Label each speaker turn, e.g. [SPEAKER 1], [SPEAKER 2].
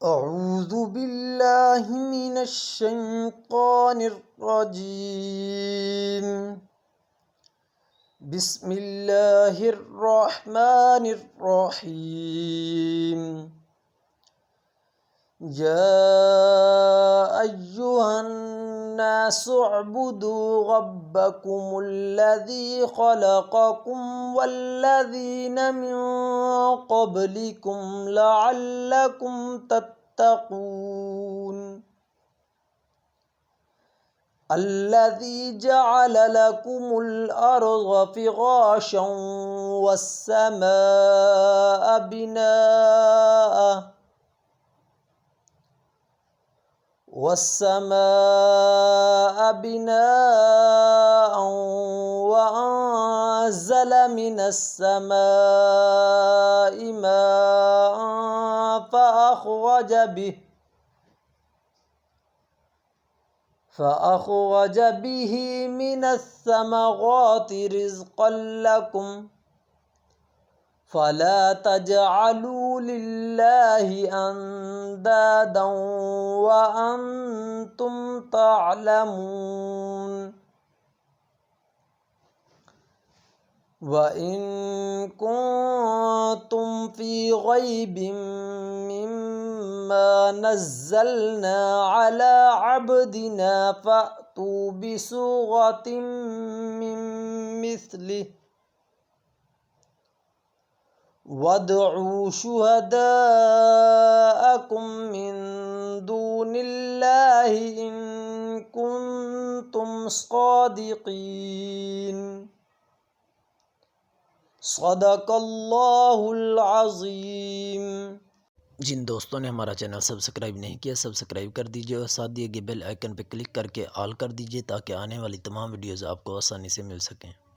[SPEAKER 1] अऊज़ु बिल्लाहि मिनश शैतानिर रजीम। बिस्मिल्लाहिर रहमानिर रहीम। या अय्युहन नासु अअ्बुदू रब्बकुमुल्लज़ी खलक़कुम वल्लज़ीना मिन क़ब्लिकुम लअल्लकुम तत्तक़ून। अल्लज़ी जअल लकुमुल अर्ज़ फ़िराशं वस्समाअ बिनाअ वअंज़ल मिनस समाइ माअन फ़अख़रज बिही मिनस समराति रिज़क़न लकुम फ़ला तजअलू लिल्लाहि अंदादन वअंतुम तअलमून। वइन कुन्तुम फ़ी रैबिम मिम्मा नज़्ज़लना अला अब्दिना फ़अतू बिसूरतिम मिन मिस्लिहि वदअू शुहदाअकुम मिन दूनिल्लाहि इन कुन्तुम सादिक़ीन। सदक़ल्लाहुल अज़ीम।
[SPEAKER 2] जिन दोस्तों ने हमारा चैनल सब्सक्राइब नहीं किया सब्सक्राइब कर दीजिए और साथ दिए गए बेल आइकन पर क्लिक करके ऑल कर दीजिए ताकि आने वाली तमाम वीडियोज़ आपको आसानी से मिल सकें।